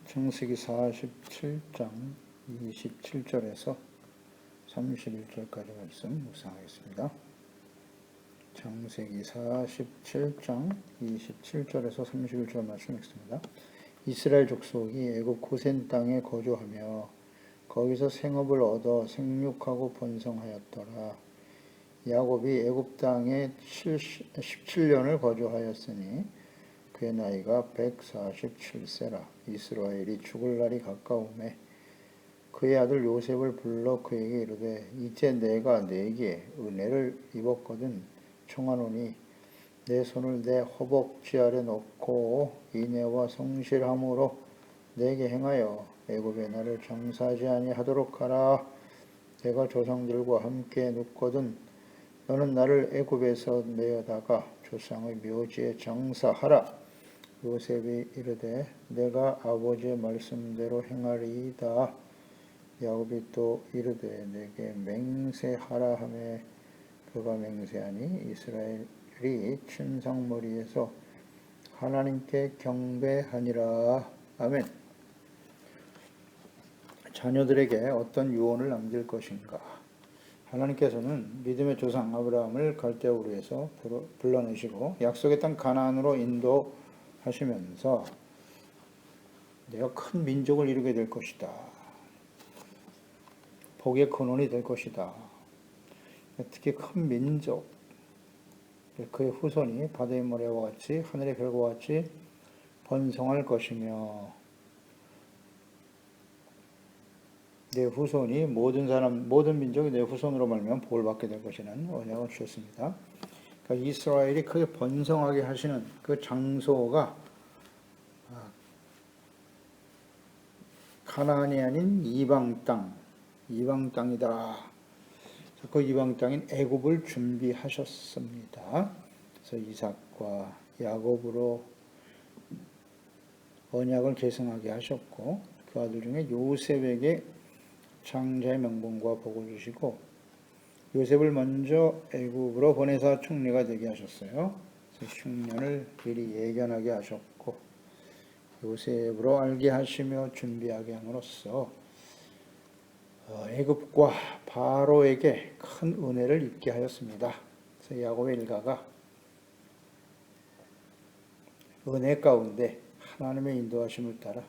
창세기 47장 27절에서 31절까지 말씀 묵상하겠습니다. 창세기 47장 27절에서 31절 말씀 읽습니다. 이스라엘 족속이 애굽 고센 땅에 거주하며 거기서 생업을 얻어 생육하고 번성하였더라. 야곱이 애굽 땅에 17년을 거주하였으니 그의 나이가 147세라. 이스라엘이 죽을 날이 가까우매 그의 아들 요셉을 불러 그에게 이르되 이제 내가 네게 은혜를 입었거든 청하노니 내 손을 내 허벅지 아래 놓고 인애와 성실함으로 내게 행하여 애굽에 나를 장사하지 아니하도록 하라. 내가 조상들과 함께 눕거든 너는 나를 애굽에서 내어다가 조상의 묘지에 장사하라. 요셉이 이르되 내가 아버지의 말씀대로 행하리이다. 야곱이 또 이르되 내게 맹세하라 하매 그가 맹세하니 이스라엘이 침상머리에서 하나님께 경배하니라. 아멘. 자녀들에게 어떤 유언을 남길 것인가? 하나님께서는 믿음의 조상 아브라함을 갈대아 우르에서 불러내시고 약속의 땅 가나안으로 인도하시면서 내가 큰 민족을 이루게 될 것이다. 복의 근원이 될 것이다. 특히 큰 민족, 그의 후손이 바다의 모래와 같이 하늘의 별과 같이 번성할 것이며 내 후손이 모든 민족이 내 후손으로 말미암아 복을 받게 될 것이라는 언약을 주셨습니다. 그러니까 이스라엘이 크게 번성하게 하시는 그 장소가 가나안이 아닌 이방 땅이다. 그 이방 땅인 애굽을 준비하셨습니다. 그래서 이삭과 야곱으로 언약을 계승하게 하셨고 그 아들 중에 요셉에게 장자의 명분과 복을 주시고 요셉을 먼저 애굽으로 보내사 총리가 되게 하셨어요. 그래서 흉년을 미리 예견하게 하셨고 요셉으로 알게 하시며 준비하게 함으로써 애굽과 바로에게 큰 은혜를 입게 하였습니다. 그래서 야곱의 일가가 은혜 가운데 하나님의 인도하심을 따라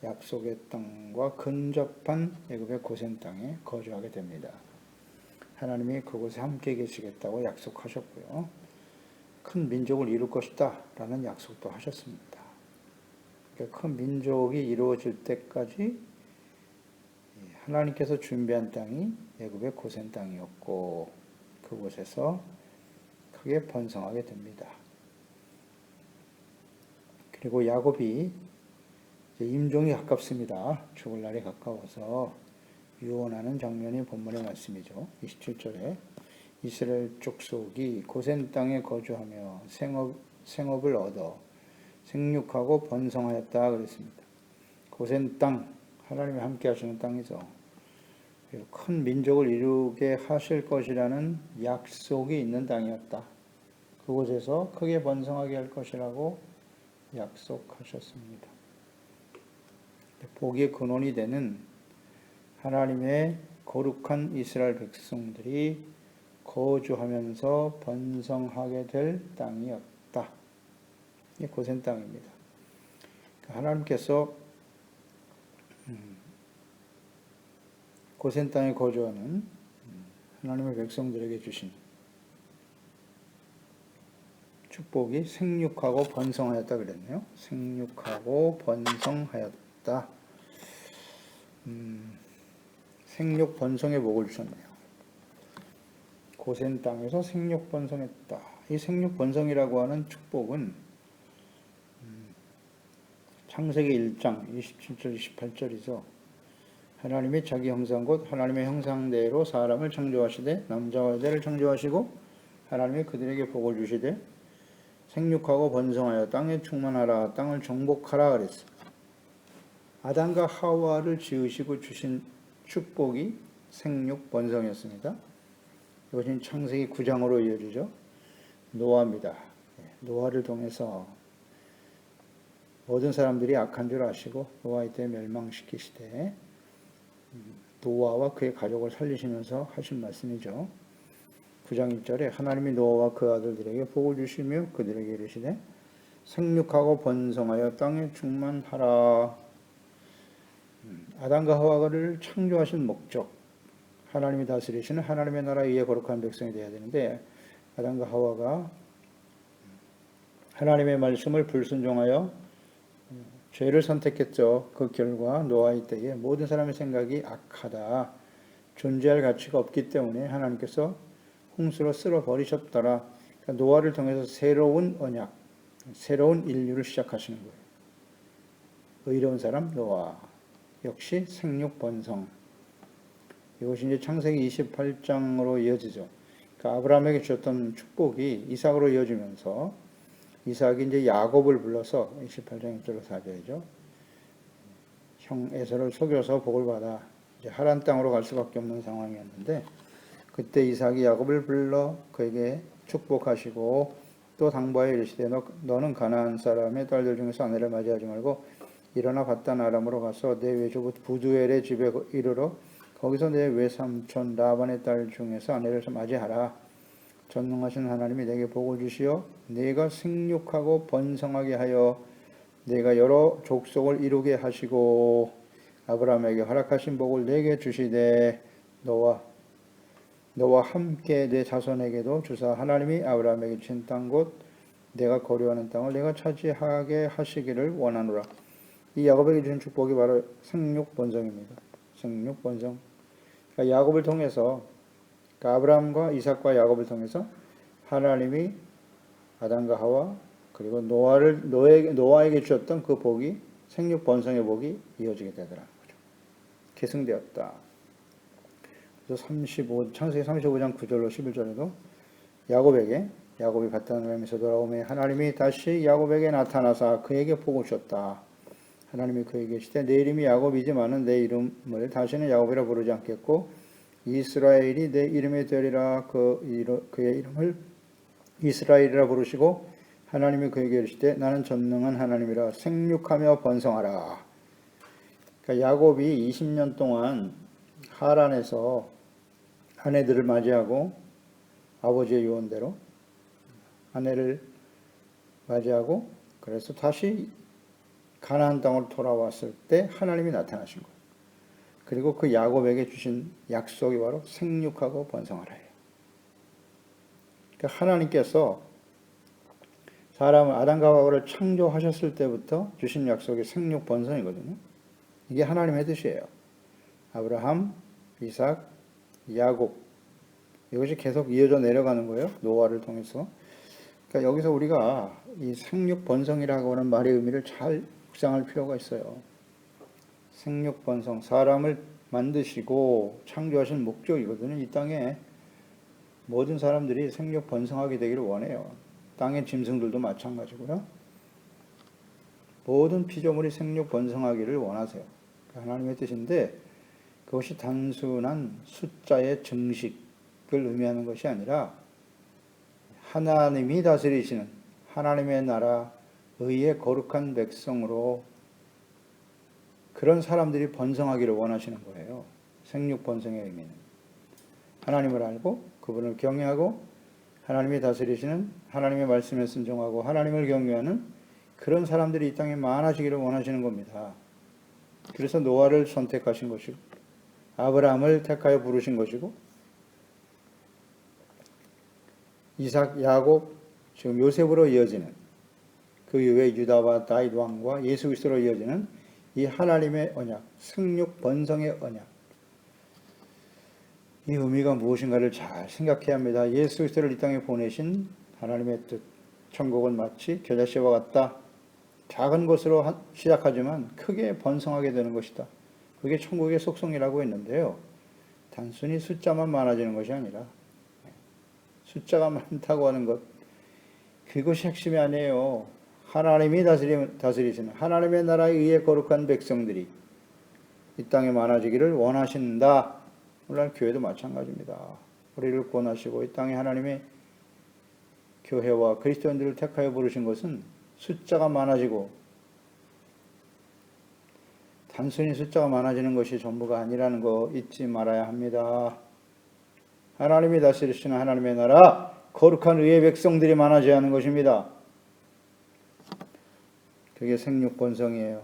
약속의 땅과 근접한 애굽의 고센 땅에 거주하게 됩니다. 하나님이 그곳에 함께 계시겠다고 약속하셨고요. 큰 민족을 이룰 것이다 라는 약속도 하셨습니다. 그러니까 큰 민족이 이루어질 때까지 하나님께서 준비한 땅이 애굽의 고센 땅이었고 그곳에서 크게 번성하게 됩니다. 그리고 야곱이 임종이 가깝습니다. 죽을 날이 가까워서 유언하는 장면이 본문의 말씀이죠. 27절에 이스라엘 족속이 고센 땅에 거주하며 생업을 얻어 생육하고 번성하였다 그랬습니다. 고센 땅, 하나님이 함께 하시는 땅이죠. 큰 민족을 이루게 하실 것이라는 약속이 있는 땅이었다. 그곳에서 크게 번성하게 할 것이라고 약속하셨습니다. 복의 근원이 되는 하나님의 거룩한 이스라엘 백성들이 거주하면서 번성하게 될 땅이었다. 이게 고센 땅입니다. 하나님께서 고센 땅에 거주하는 하나님의 백성들에게 주신 축복이 생육하고 번성하였다 그랬네요. 생육하고 번성하였다. 생육 번성의 복을 주셨네요. 고센 땅에서 생육 번성했다. 이 생육 번성이라고 하는 축복은 창세기 1장 27절 28절이죠. 하나님이 자기 형상 곧 하나님의 형상대로 사람을 창조하시되 남자와 여자를 창조하시고 하나님이 그들에게 복을 주시되 생육하고 번성하여 땅에 충만하라 땅을 정복하라 그랬어요. 아담과 하와를 지으시고 주신 축복이 생육 번성이었습니다. 이것은 창세기 9장으로 이어지죠. 노아입니다. 노아를 통해서 모든 사람들이 악한 줄 아시고 노아의 때 멸망시키시되 노아와 그의 가족을 살리시면서 하신 말씀이죠. 9장 1절에 하나님이 노아와 그 아들들에게 복을 주시며 그들에게 이르시되 생육하고 번성하여 땅에 충만하라. 아담과 하와를 창조하신 목적, 하나님이 다스리시는 하나님의 나라 위에 거룩한 백성이 되어야 되는데 아담과 하와가 하나님의 말씀을 불순종하여 죄를 선택했죠. 그 결과 노아의 때에 모든 사람의 생각이 악하다, 존재할 가치가 없기 때문에 하나님께서 홍수로 쓸어버리셨더라. 그러니까 노아를 통해서 새로운 언약, 새로운 인류를 시작하시는 거예요. 의로운 사람 노아, 역시 생육 번성. 이것이 이제 창세기 28장으로 이어지죠. 그러니까 아브라함에게 주셨던 축복이 이삭으로 이어지면서 이삭이 이제 야곱을 불러서 28장 1절로 4절이죠. 형 에서를 속여서 복을 받아 이제 하란 땅으로 갈 수밖에 없는 상황이었는데 그때 이삭이 야곱을 불러 그에게 축복하시고 또 당부하여 이르시되 너는 가나안 사람의 딸들 중에서 아내를 맞이하지 말고 일어나 바단 아람으로 가서 내 외조부 부두엘의 집에 이르러 거기서 내 외삼촌 라반의 딸 중에서 아내를 맞이하라. 전능하신 하나님이 내게 복을 주시어 내가 생육하고 번성하게 하여 내가 여러 족속을 이루게 하시고 아브라함에게 허락하신 복을 내게 주시되 너와 함께 내 자손에게도 주사 하나님이 아브라함에게 주신 땅 곧 내가 거류하는 땅을 내가 차지하게 하시기를 원하노라. 이 야곱에게 주신 축복이 바로 생육 번성입니다. 생육 번성. 그러니까 야곱을 통해서 그러니까 아브라함과 이삭과 야곱을 통해서 하나님이 아담과 하와 그리고 노아에게 주셨던 그 복이 생육 번성의 복이 이어지게 되더라는 거죠. 계승되었다. 그래서 창세기 35장 9절로 11절에도 야곱이 바단 아람에서 돌아오매 하나님이 다시 야곱에게 나타나사 그에게 복을 주셨다. 하나님이 그에게 이르시되 내 이름이 야곱이지만은 내 이름을 다시는 야곱이라 부르지 않겠고 이스라엘이 내 이름이 되리라. 그의 이름을 이스라엘이라 부르시고 하나님이 그에게 이르시되 나는 전능한 하나님이라 생육하며 번성하라. 그러니까 야곱이 20년 동안 하란에서 아내들을 맞이하고 아버지의 유언대로 아내를 맞이하고 그래서 다시 가나안 땅으로 돌아왔을 때 하나님이 나타나신 거예요. 그리고 그 야곱에게 주신 약속이 바로 생육하고 번성하라예요. 그러니까 하나님께서 사람을 아담과 하와를 창조하셨을 때부터 주신 약속이 생육 번성이거든요. 이게 하나님의 뜻이에요. 아브라함, 이삭, 야곱 이것이 계속 이어져 내려가는 거예요. 노아를 통해서. 그러니까 여기서 우리가 이 생육 번성이라고 하는 말의 의미를 잘 묵상할 필요가 있어요. 생육 번성, 사람을 만드시고 창조하신 목적이거든요. 이 땅에 모든 사람들이 생육 번성하게 되기를 원해요. 땅의 짐승들도 마찬가지고요. 모든 피조물이 생육 번성하기를 원하세요. 하나님의 뜻인데 그것이 단순한 숫자의 증식을 의미하는 것이 아니라 하나님이 다스리시는 하나님의 나라 의의 거룩한 백성으로 그런 사람들이 번성하기를 원하시는 거예요. 생육 번성의 의미는 하나님을 알고 그분을 경외하고 하나님이 다스리시는 하나님의 말씀에 순종하고 하나님을 경외하는 그런 사람들이 이 땅에 많아지기를 원하시는 겁니다. 그래서 노아를 선택하신 것이고 아브라함을 택하여 부르신 것이고 이삭, 야곱, 지금 요셉으로 이어지는 그 이후에 유다와 다윗 왕과 예수 그리스도로 이어지는 이 하나님의 언약, 생육 번성의 언약. 이 의미가 무엇인가를 잘 생각해야 합니다. 예수 그리스도를 이 땅에 보내신 하나님의 뜻, 천국은 마치 겨자씨와 같다. 작은 것으로 시작하지만 크게 번성하게 되는 것이다. 그게 천국의 속성이라고 했는데요. 단순히 숫자만 많아지는 것이 아니라 숫자가 많다고 하는 것, 그것이 핵심이 아니에요. 하나님이 다스리시는 하나님의 나라에 의해 거룩한 백성들이 이 땅에 많아지기를 원하신다. 오늘날 교회도 마찬가지입니다. 우리를 구원하시고 이 땅에 하나님의 교회와 그리스도인들을 택하여 부르신 것은 숫자가 많아지고 단순히 숫자가 많아지는 것이 전부가 아니라는 거 잊지 말아야 합니다. 하나님이 다스리시는 하나님의 나라, 거룩한 의의 백성들이 많아져야 하는 것입니다. 그게 생육번성이에요.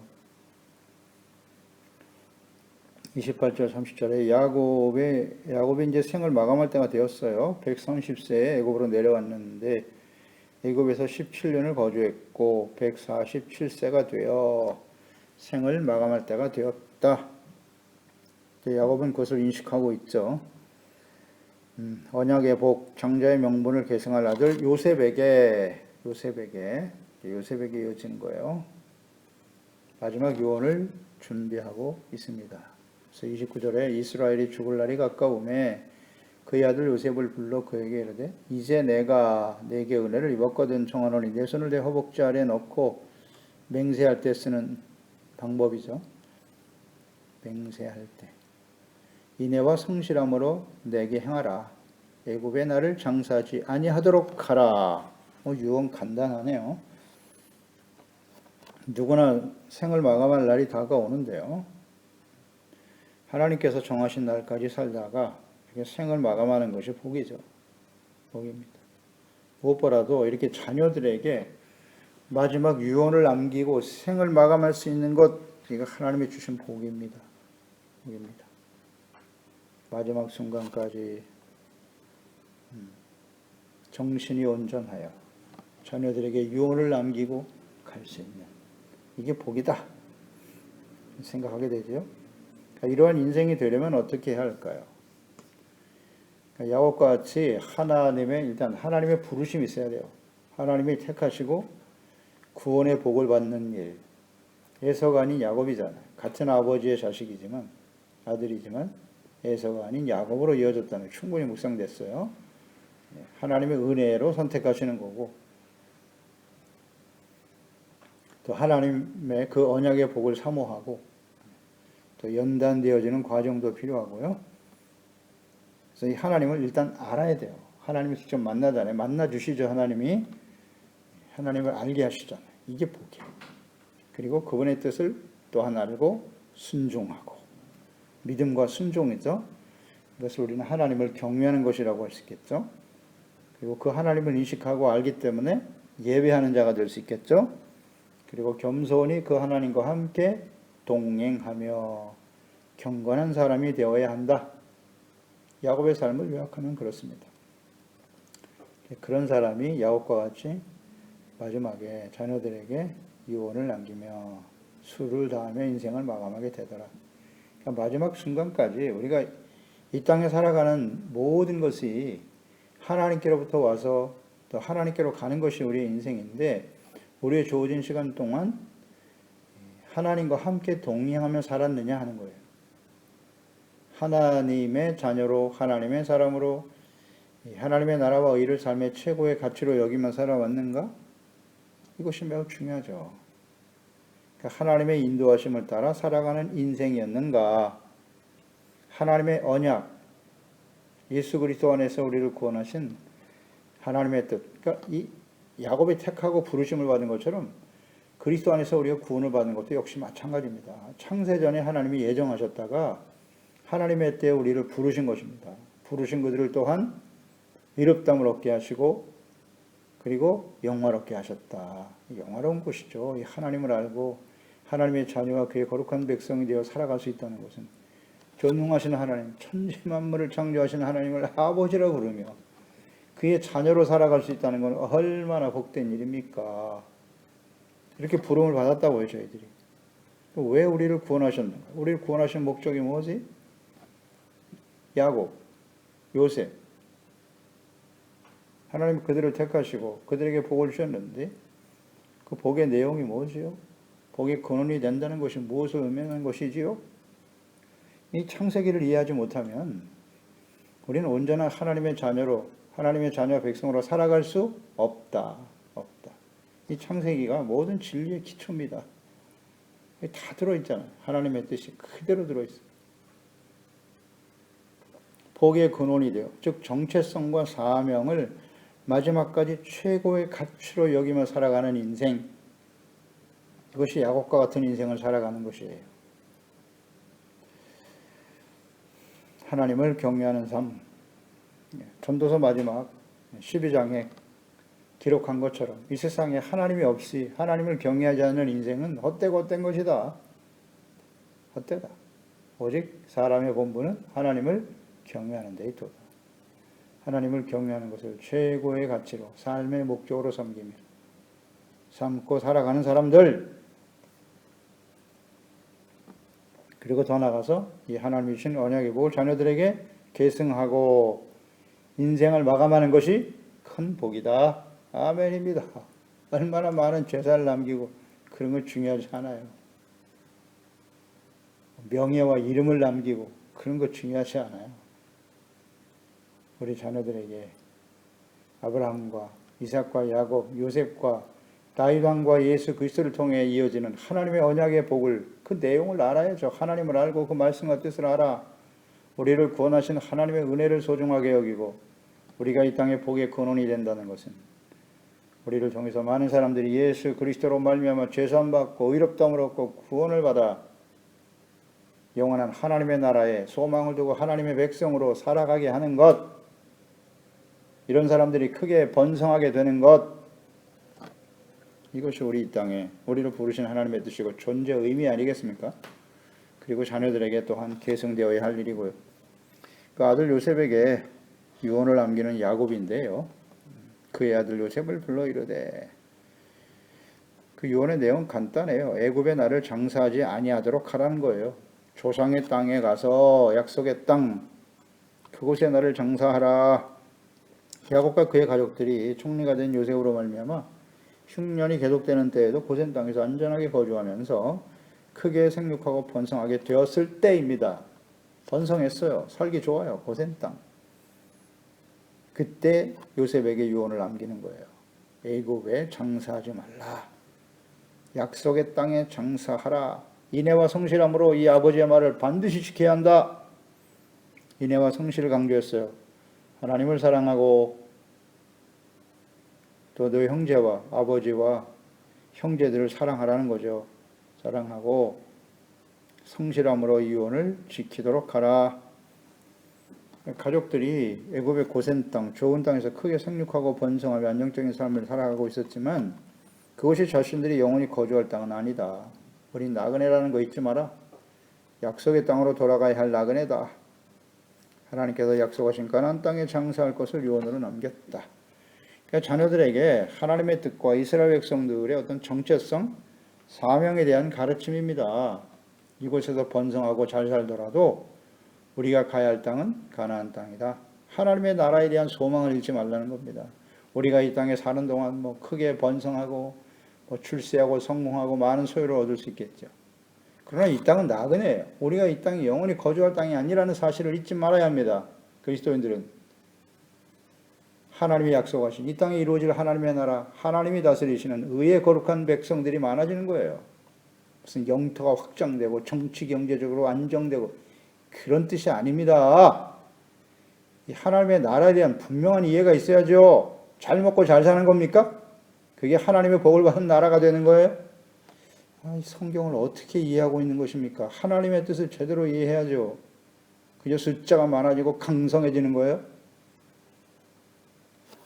28절 30절에 야곱이 이제 생을 마감할 때가 되었어요. 130세에 애굽으로 내려왔는데 애굽에서 17년을 거주했고 147세가 되어 생을 마감할 때가 되었다. 야곱은 그것을 인식하고 있죠. 언약의 복, 장자의 명분을 계승할 아들 요셉에게 이어지는 거예요. 마지막 유언을 준비하고 있습니다. 그래서 29절에 이스라엘이 죽을 날이 가까우매 그의 아들 요셉을 불러 그에게 이르되 이제 내가 내게 은혜를 입었거든 청하노니 내 손을 내 허벅지 아래에 넣고 맹세할 때 쓰는 방법이죠. 맹세할 때 인애와 성실함으로 내게 행하라. 애굽에 나를 장사하지 아니하도록 하라. 유언 간단하네요. 누구나 생을 마감할 날이 다가오는데요. 하나님께서 정하신 날까지 살다가 생을 마감하는 것이 복이죠. 복입니다. 무엇보다도 이렇게 자녀들에게 마지막 유언을 남기고 생을 마감할 수 있는 것, 이거 하나님이 주신 복입니다. 복입니다. 마지막 순간까지 정신이 온전하여 자녀들에게 유언을 남기고 갈 수 있는 이게 복이다 생각하게 되죠. 이러한 인생이 되려면 어떻게 해야 할까요? 야곱과 같이 일단 하나님의 부르심이 있어야 돼요. 하나님이 택하시고 구원의 복을 받는 일. 에서가 아닌 야곱이잖아요. 같은 아버지의 자식이지만 아들이지만 에서가 아닌 야곱으로 이어졌다는 충분히 묵상됐어요. 하나님의 은혜로 선택하시는 거고 또 하나님의 그 언약의 복을 사모하고 또 연단되어지는 과정도 필요하고요. 그래서 이 하나님을 일단 알아야 돼요. 하나님을 직접 만나잖아요. 만나 주시죠. 하나님을 알게 하시잖아요. 이게 복이에요. 그리고 그분의 뜻을 또한 알고 순종하고 믿음과 순종이죠. 이것을 우리는 하나님을 경외하는 것이라고 할 수 있겠죠. 그리고 그 하나님을 인식하고 알기 때문에 예배하는 자가 될 수 있겠죠. 그리고 겸손히 그 하나님과 함께 동행하며 경건한 사람이 되어야 한다. 야곱의 삶을 요약하면 그렇습니다. 그런 사람이 야곱과 같이 마지막에 자녀들에게 유언을 남기며 수를 다하며 인생을 마감하게 되더라. 그러니까 마지막 순간까지 우리가 이 땅에 살아가는 모든 것이 하나님께로부터 와서 또 하나님께로 가는 것이 우리의 인생인데 우리의 주어진 시간 동안 하나님과 함께 동행하며 살았느냐 하는 거예요. 하나님의 자녀로 하나님의 사람으로 하나님의 나라와 의를 삶의 최고의 가치로 여기며 살아왔는가? 이것이 매우 중요하죠. 그러니까 하나님의 인도하심을 따라 살아가는 인생이었는가? 하나님의 언약, 예수 그리스도 안에서 우리를 구원하신 하나님의 뜻. 그러니까 이 야곱이 택하고 부르심을 받은 것처럼 그리스도 안에서 우리가 구원을 받는 것도 역시 마찬가지입니다. 창세전에 하나님이 예정하셨다가 하나님의 때에 우리를 부르신 것입니다. 부르신 그들을 또한 의롭다함을 얻게 하시고 그리고 영화롭게 하셨다. 영화로운 것이죠. 이 하나님을 알고 하나님의 자녀와 그의 거룩한 백성이 되어 살아갈 수 있다는 것은 전능하신 하나님, 천지 만물을 창조하신 하나님을 아버지라고 부르며 그의 자녀로 살아갈 수 있다는 건 얼마나 복된 일입니까? 이렇게 부름을 받았다고요, 저희들이. 왜 우리를 구원하셨는가? 우리를 구원하신 목적이 뭐지? 야곱, 요셉. 하나님 그들을 택하시고 그들에게 복을 주셨는데 그 복의 내용이 뭐지요? 복의 근원이 된다는 것이 무엇을 의미하는 것이지요? 이 창세기를 이해하지 못하면 우리는 온전한 하나님의 자녀로 하나님의 자녀 백성으로 살아갈 수 없다. 이 창세기가 모든 진리의 기초입니다. 다 들어있잖아요. 하나님의 뜻이 그대로 들어있어요. 복의 근원이 되어 즉 정체성과 사명을 마지막까지 최고의 가치로 여기며 살아가는 인생, 이것이 야곱과 같은 인생을 살아가는 것이에요. 하나님을 경외하는 삶, 전도서 마지막 12장에 기록한 것처럼 이 세상에 하나님이 없이 하나님을 경외하지 않는 인생은 헛되고 헛된 것이다. 헛되다. 오직 사람의 본분은 하나님을 경외하는 데 있도다. 하나님을 경외하는 것을 최고의 가치로 삶의 목적으로 삼고 살아가는 사람들, 그리고 더 나아가서 이 하나님이 주신 언약의 복을 자녀들에게 계승하고 인생을 마감하는 것이 큰 복이다. 아멘입니다. 얼마나 많은 재산을 남기고 그런 건 중요하지 않아요. 명예와 이름을 남기고 그런 거 중요하지 않아요. 우리 자녀들에게 아브라함과 이삭과 야곱, 요셉과 다윗 왕과 예수 그리스도를 통해 이어지는 하나님의 언약의 복을, 그 내용을 알아야죠. 하나님을 알고 그 말씀과 뜻을 알아 우리를 구원하신 하나님의 은혜를 소중하게 여기고 우리가 이 땅의 복의 근원이 된다는 것은 우리를 통해서 많은 사람들이 예수 그리스도로 말미암아 죄사함 받고 의롭다함을 얻고 구원을 받아 영원한 하나님의 나라에 소망을 두고 하나님의 백성으로 살아가게 하는 것, 이런 사람들이 크게 번성하게 되는 것, 이것이 우리 이 땅에 우리를 부르신 하나님의 뜻이고 존재 의미 아니겠습니까? 그리고 자녀들에게 또한 계승되어야 할 일이고요. 그 아들 요셉에게 유언을 남기는 야곱인데요. 그의 아들 요셉을 불러 이르되, 그 유언의 내용은 간단해요. 애굽의 나를 장사하지 아니하도록 하라는 거예요. 조상의 땅에 가서 약속의 땅, 그곳에 나를 장사하라. 야곱과 그의 가족들이 총리가 된 요셉으로 말미암아 흉년이 계속되는 때에도 고센 땅에서 안전하게 거주하면서 크게 생육하고 번성하게 되었을 때입니다. 번성했어요. 살기 좋아요. 고센 땅. 그때 요셉에게 유언을 남기는 거예요. 애굽에 장사하지 말라. 약속의 땅에 장사하라. 인애와 성실함으로 이 아버지의 말을 반드시 지켜야 한다. 인애와 성실을 강조했어요. 하나님을 사랑하고 또 너희 형제와 아버지와 형제들을 사랑하라는 거죠. 사랑하고 성실함으로 이 유언을 지키도록 하라. 가족들이 애굽의 고센 땅, 좋은 땅에서 크게 생육하고 번성하며 안정적인 삶을 살아가고 있었지만 그것이 자신들이 영원히 거주할 땅은 아니다. 우리 나그네라는 거 잊지 마라. 약속의 땅으로 돌아가야 할 나그네다. 하나님께서 약속하신 가나안 땅에 장사할 것을 유언으로 남겼다. 그러니까 자녀들에게 하나님의 뜻과 이스라엘 백성들의 어떤 정체성, 사명에 대한 가르침입니다. 이곳에서 번성하고 잘 살더라도 우리가 가야 할 땅은 가나안 땅이다. 하나님의 나라에 대한 소망을 잃지 말라는 겁니다. 우리가 이 땅에 사는 동안 크게 번성하고 출세하고 성공하고 많은 소유를 얻을 수 있겠죠. 그러나 이 땅은 나그네예요. 우리가 이 땅이 영원히 거주할 땅이 아니라는 사실을 잊지 말아야 합니다. 그리스도인들은 하나님이 약속하신 이 땅에 이루어질 하나님의 나라, 하나님이 다스리시는 의의 거룩한 백성들이 많아지는 거예요. 무슨 영토가 확장되고 정치 경제적으로 안정되고 그런 뜻이 아닙니다. 이 하나님의 나라에 대한 분명한 이해가 있어야죠. 잘 먹고 잘 사는 겁니까? 그게 하나님의 복을 받은 나라가 되는 거예요? 이 성경을 어떻게 이해하고 있는 것입니까? 하나님의 뜻을 제대로 이해해야죠. 그저 숫자가 많아지고 강성해지는 거예요?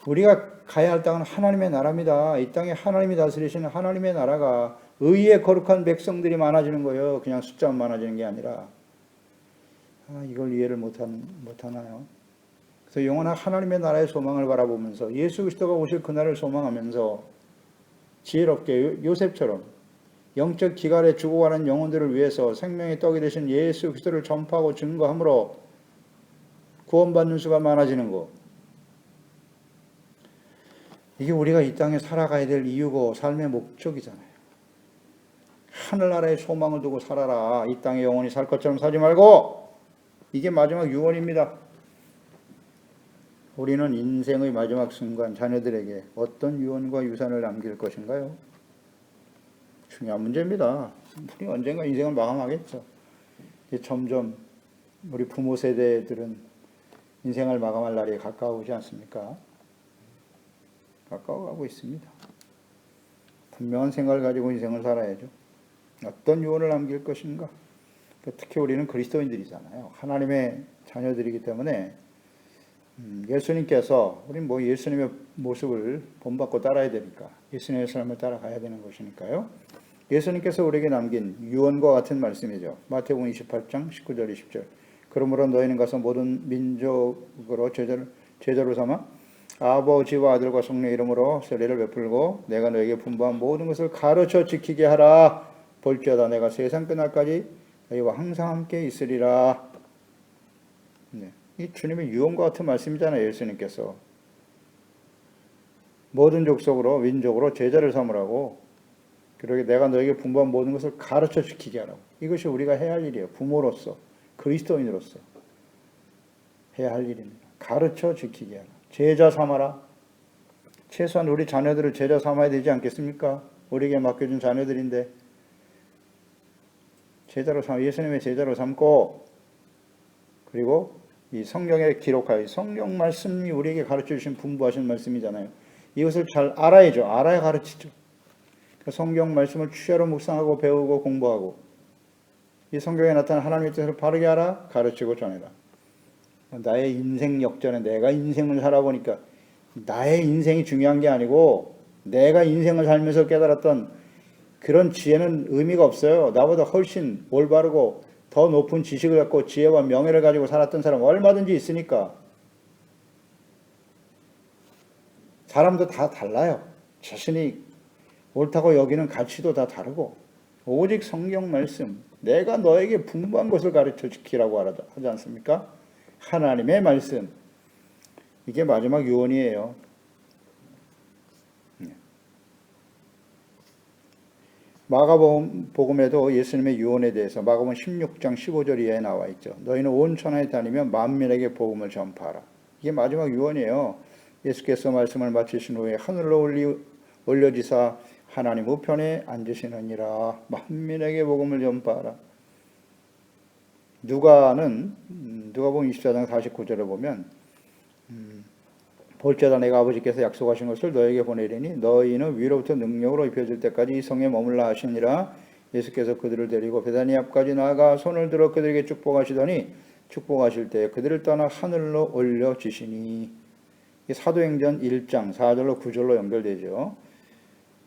우리가 가야 할 땅은 하나님의 나라입니다. 이 땅에 하나님이 다스리시는 하나님의 나라가 의의 거룩한 백성들이 많아지는 거예요. 그냥 숫자만 많아지는 게 아니라. 이걸 이해를 못하나요? 그래서 영원한 하나님의 나라의 소망을 바라보면서 예수 그리스도가 오실 그날을 소망하면서 지혜롭게 요셉처럼 영적 기갈에 죽어가는 영혼들을 위해서 생명의 떡이 되신 예수 그리스도를 전파하고 증거함으로 구원받는 수가 많아지는 것. 이게 우리가 이 땅에 살아가야 될 이유고 삶의 목적이잖아요. 하늘나라에 소망을 두고 살아라. 이 땅에 영원히 살 것처럼 살지 말고. 이게 마지막 유언입니다. 우리는 인생의 마지막 순간 자녀들에게 어떤 유언과 유산을 남길 것인가요? 중요한 문제입니다. 우리 언젠가 인생을 마감하겠죠. 점점 우리 부모 세대들은 인생을 마감할 날이 가까워오지 않습니까? 가까워가고 있습니다. 분명한 생각을 가지고 인생을 살아야죠. 어떤 유언을 남길 것인가? 특히 우리는 그리스도인들이잖아요. 하나님의 자녀들이기 때문에 예수님께서 우리 뭐 예수님의 모습을 본받고 따라야 되니까 예수님의 삶을 따라가야 되는 것이니까요. 예수님께서 우리에게 남긴 유언과 같은 말씀이죠. 마태복음 28장 19절 20절. 그러므로 너희는 가서 모든 민족으로 제자로 삼아 아버지와 아들과 성령의 이름으로 세례를 베풀고 내가 너에게 분부한 모든 것을 가르쳐 지키게 하라. 볼지어다 내가 세상 끝날까지 너희와 항상 함께 있으리라. 네. 이 주님의 유언과 같은 말씀이잖아요. 예수님께서 모든 족속으로 민족으로 제자를 삼으라고, 그러게 내가 너에게 분부한 모든 것을 가르쳐 지키게 하라고. 이것이 우리가 해야 할 일이에요. 부모로서 그리스도인으로서 해야 할 일입니다. 가르쳐 지키게 하라. 제자 삼아라. 최소한 우리 자녀들을 제자 삼아야 되지 않겠습니까? 우리에게 맡겨준 자녀들인데 제자로 삼, 예수님의 제자로 삼고, 그리고 이 성경에 기록하여 성경 말씀이 우리에게 가르쳐 주신 분부하신 말씀이잖아요. 이것을 잘 알아야죠. 알아야 가르치죠. 성경 말씀을 추야로 묵상하고 배우고 공부하고 이 성경에 나타난 하나님의 뜻을 바르게 알아 가르치고 전해라. 나의 인생 역전에 내가 인생을 살아보니까 나의 인생이 중요한 게 아니고 내가 인생을 살면서 깨달았던 그런 지혜는 의미가 없어요. 나보다 훨씬 올바르고 더 높은 지식을 갖고 지혜와 명예를 가지고 살았던 사람 얼마든지 있으니까. 사람도 다 달라요. 자신이 옳다고 여기는 가치도 다 다르고 오직 성경 말씀, 내가 너에게 분부한 것을 가르쳐 지키라고 하지 않습니까? 하나님의 말씀, 이게 마지막 유언이에요. 마가복음에도 예수님의 유언에 대해서 마가복음 16장 15절 이하에 나와 있죠. 너희는 온 천하에 다니며 만민에게 복음을 전파하라. 이게 마지막 유언이에요. 예수께서 말씀을 마치신 후에 하늘로 올려지사 하나님 우편에 앉으시느니라. 만민에게 복음을 전파하라. 누가복음 24장 49절을 보면 볼지어다 내가 아버지께서 약속하신 것을 너에게 보내리니 너희는 위로부터 능력으로 입혀질 때까지 이 성에 머물라 하시니라. 예수께서 그들을 데리고 베다니 앞까지 나아가 손을 들어 그들에게 축복하시더니 축복하실 때 그들을 떠나 하늘로 올려지시니. 사도행전 1장 4절로 9절로 연결되죠.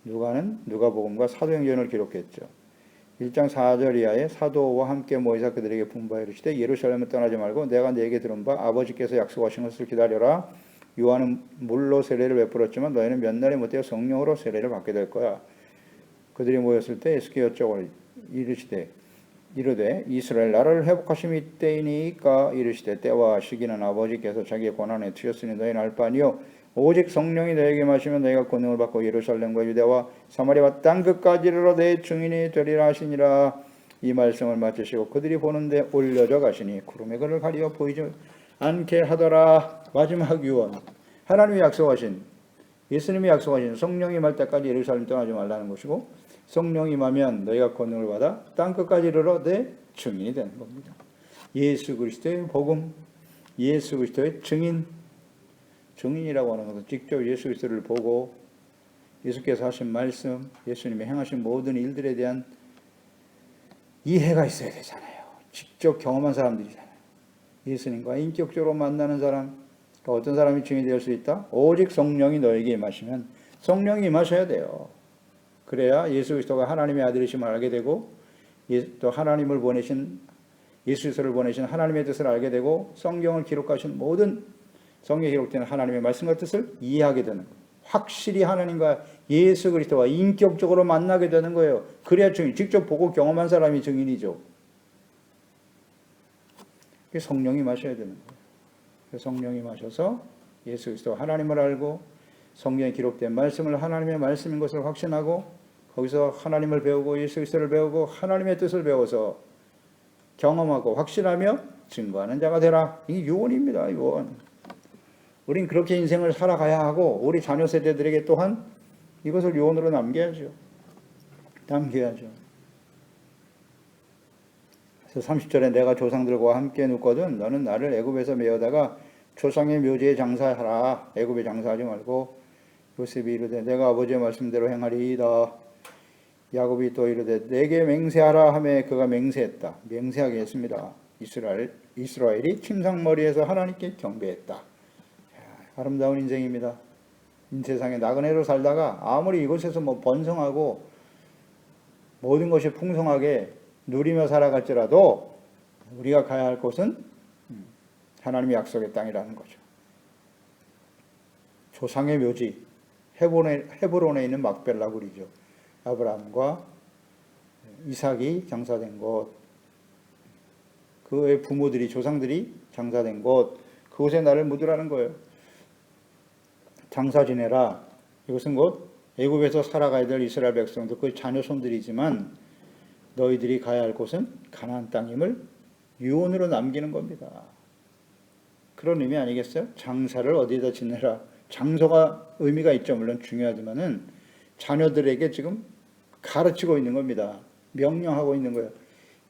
누가는 누가복음과 사도행전을 기록했죠. 1장 4절 이하에 사도와 함께 모이사 그들에게 분부하여 이르시되 예루살렘을 떠나지 말고 내가 네게 들은 바 아버지께서 약속하신 것을 기다려라. 요한은 물로 세례를 베풀었지만 너희는 몇 날이 못되어 성령으로 세례를 받게 될 거야. 그들이 모였을 때 예수께 여쭤고 이르되 이스라엘 나라를 회복하심이 이때이니까. 이르시되 때와 시기는 아버지께서 자기의 권한에 두셨으니 너희는 알 바 아니요 오직 성령이 너에게 마시면 너희가 권능을 받고 예루살렘과 유대와 사마리아와 땅 끝까지 이르러 내 증인이 되리라 하시니라. 이 말씀을 마치시고 그들이 보는데 올려져 가시니 구름에 그를 가리어 보이지 않게 하더라. 마지막 유언, 하나님이 약속하신, 예수님이 약속하신 성령이 말 때까지 예루살렘 떠나지 말라는 것이고 성령이 임하면 너희가 권능을 받아 땅 끝까지 이르러 내 증인이 되는 겁니다. 예수 그리스도의 복음, 예수 그리스도의 증인이라고 하는 것은 직접 예수 그리스도를 보고 예수께서 하신 말씀, 예수님이 행하신 모든 일들에 대한 이해가 있어야 되잖아요. 직접 경험한 사람들이잖아요. 예수님과 인격적으로 만나는 사람, 어떤 사람이 증인이 될 수 있다? 오직 성령이 너에게 임하시면, 성령이 임하셔야 돼요. 그래야 예수 그리스도가 하나님의 아들이심을 알게 되고 또 하나님을 보내신, 예수 그리스도를 보내신 하나님의 뜻을 알게 되고 성경을 기록하신 모든 성경에 기록되는 하나님의 말씀과 뜻을 이해하게 되는 거예요. 확실히 하나님과 예수 그리스도와 인격적으로 만나게 되는 거예요. 그래야 증인, 직접 보고 경험한 사람이 증인이죠. 성령이 마셔야 되는 거예요. 성령이 마셔서 예수 그리스도 하나님을 알고 성경에 기록된 말씀을 하나님의 말씀인 것을 확신하고 거기서 하나님을 배우고 예수 그리스도를 배우고 하나님의 뜻을 배워서 경험하고 확신하며 증거하는 자가 되라. 이게 유언입니다. 유언. 우린 그렇게 인생을 살아가야 하고 우리 자녀 세대들에게 또한 이것을 유언으로 남겨야죠. 그래서 30절에 내가 조상들과 함께 눕거든 너는 나를 애굽에서 메어다가 조상의 묘지에 장사하라. 애굽에 장사하지 말고. 요셉이 이르되 내가 아버지의 말씀대로 행하리이다. 야곱이 또 이르되 내게 맹세하라 하매 그가 맹세했다. 맹세하게 했습니다. 이스라엘이 침상머리에서 하나님께 경배했다. 아름다운 인생입니다. 이 세상에 나그네로 살다가 아무리 이곳에서 번성하고 모든 것이 풍성하게 누리며 살아갈지라도 우리가 가야 할 곳은 하나님의 약속의 땅이라는 거죠. 조상의 묘지 헤브론에 있는 막벨라 굴이죠. 아브라함과 이삭이 장사된 곳, 그의 부모들이 조상들이 장사된 곳, 그곳에 나를 묻으라는 거예요. 장사 지내라. 이것은 곧 애굽에서 살아가야 될 이스라엘 백성들 그 자녀손들이지만 너희들이 가야 할 곳은 가나안 땅임을 유언으로 남기는 겁니다. 그런 의미 아니겠어요? 장사를 어디에다 지내라. 장소가 의미가 있죠. 물론 중요하지만은 자녀들에게 지금 가르치고 있는 겁니다. 명령하고 있는 거예요.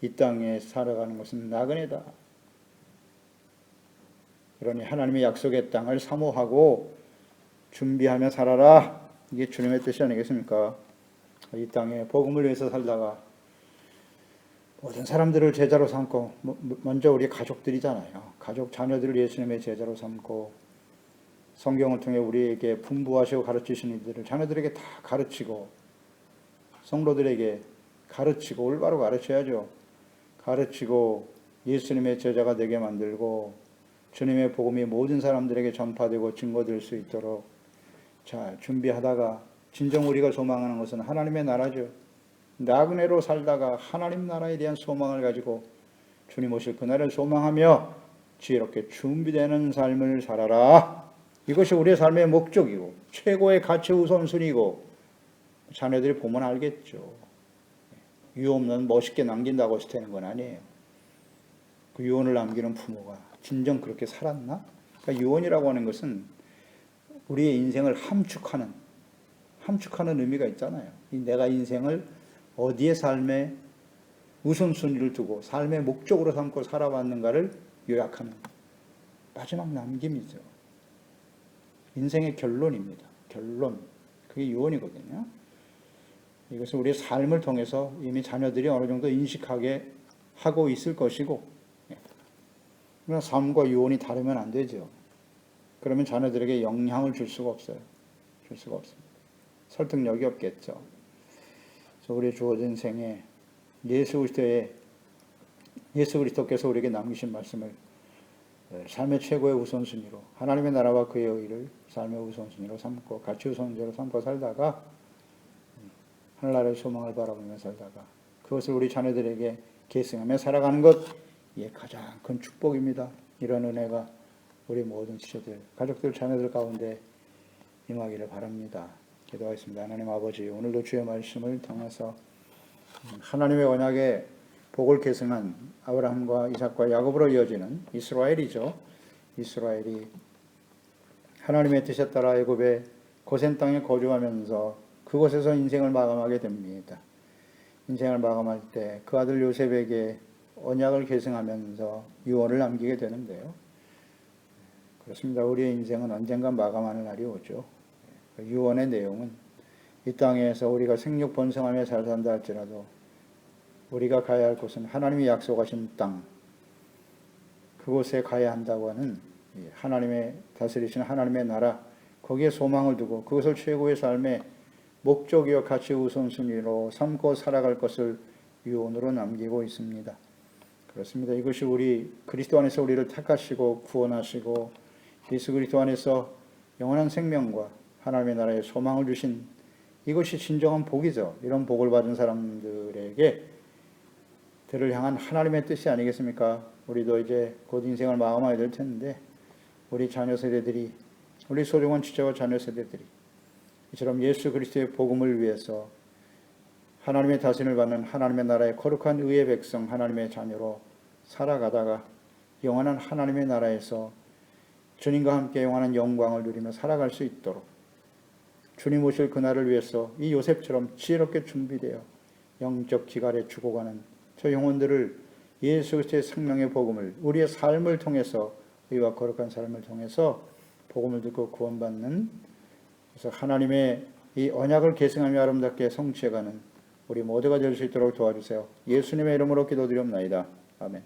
이 땅에 살아가는 것은 나그네다. 그러니 하나님의 약속의 땅을 사모하고 준비하며 살아라. 이게 주님의 뜻이 아니겠습니까? 이 땅에 복음을 위해서 살다가 모든 사람들을 제자로 삼고 먼저 우리 가족들이잖아요. 가족 자녀들을 예수님의 제자로 삼고 성경을 통해 우리에게 분부하시고 가르치시는 이들을 자녀들에게 다 가르치고 성도들에게 가르치고 올바로 가르쳐야죠. 가르치고 예수님의 제자가 되게 만들고 주님의 복음이 모든 사람들에게 전파되고 증거될 수 있도록 자 준비하다가 진정 우리가 소망하는 것은 하나님의 나라죠. 나그네로 살다가 하나님 나라에 대한 소망을 가지고 주님 오실 그날을 소망하며 지혜롭게 준비되는 삶을 살아라. 이것이 우리의 삶의 목적이고 최고의 가치 우선순위고 자녀들이 보면 알겠죠. 유언은 멋있게 남긴다고 해서 되는 건 아니에요. 그 유언을 남기는 부모가 진정 그렇게 살았나? 그러니까 유언이라고 하는 것은 우리의 인생을 함축하는 의미가 있잖아요. 내가 인생을 어디에 삶의 우선순위를 두고 삶의 목적으로 삼고 살아왔는가를 요약하는 마지막 남김이죠. 인생의 결론입니다. 결론. 그게 유언이거든요. 이것은 우리의 삶을 통해서 이미 자녀들이 어느 정도 인식하게 하고 있을 것이고, 그러나 삶과 유언이 다르면 안 되죠. 그러면 자녀들에게 영향을 줄 수가 없어요. 줄 수가 없습니다. 설득력이 없겠죠. 그래서 우리의 주어진 생에 예수 그리스도께서 우리에게 남기신 말씀을 삶의 최고의 우선순위로 하나님의 나라와 그의 의를 삶의 우선순위로 삼고 가치 우선순위로 삼고 살다가 하늘나라의 소망을 바라보며 살다가 그것을 우리 자녀들에게 계승하며 살아가는 것, 이게 가장 큰 축복입니다. 이런 은혜가 우리 모든 지체들, 가족들, 자녀들 가운데 임하기를 바랍니다. 기도하겠습니다. 하나님 아버지, 오늘도 주의 말씀을 통해서 하나님의 언약의 복을 계승한 아브라함과 이삭과 야곱으로 이어지는 이스라엘이죠. 이스라엘이 하나님의 뜻에 따라 애굽의 고센 땅에 거주하면서 그곳에서 인생을 마감하게 됩니다. 인생을 마감할 때 그 아들 요셉에게 언약을 계승하면서 유언을 남기게 되는데요. 그렇습니다. 우리의 인생은 언젠가 마감하는 날이 오죠. 유언의 내용은 이 땅에서 우리가 생육 번성하며 잘 산다 할지라도 우리가 가야 할 곳은 하나님이 약속하신 땅, 그곳에 가야 한다고 하는 하나님의 다스리시는 하나님의 나라, 거기에 소망을 두고 그것을 최고의 삶의 목적이요 가치 우선순위로 삼고 살아갈 것을 유언으로 남기고 있습니다. 그렇습니다. 이것이 우리 그리스도 안에서 우리를 택하시고 구원하시고 예수 그리스도 안에서 영원한 생명과 하나님의 나라에 소망을 주신 이것이 진정한 복이죠. 이런 복을 받은 사람들에게 들을 향한 하나님의 뜻이 아니겠습니까? 우리도 이제 곧 인생을 마감하게 될 텐데 우리 자녀 세대들이, 우리 소중한 지체와 자녀 세대들이 이처럼 예수 그리스도의 복음을 위해서 하나님의 다스림을 받는 하나님의 나라의 거룩한 의의 백성, 하나님의 자녀로 살아가다가 영원한 하나님의 나라에서 주님과 함께 영원한 영광을 누리며 살아갈 수 있도록 주님 오실 그날을 위해서 이 요셉처럼 지혜롭게 준비되어 영적 기갈에 죽어가는 저 영혼들을 예수 그리스도의 생명의 복음을 우리의 삶을 통해서 의와 거룩한 삶을 통해서 복음을 듣고 구원받는, 그래서 하나님의 이 언약을 계승하며 아름답게 성취해가는 우리 모두가 될 수 있도록 도와주세요. 예수님의 이름으로 기도드리옵나이다. 아멘.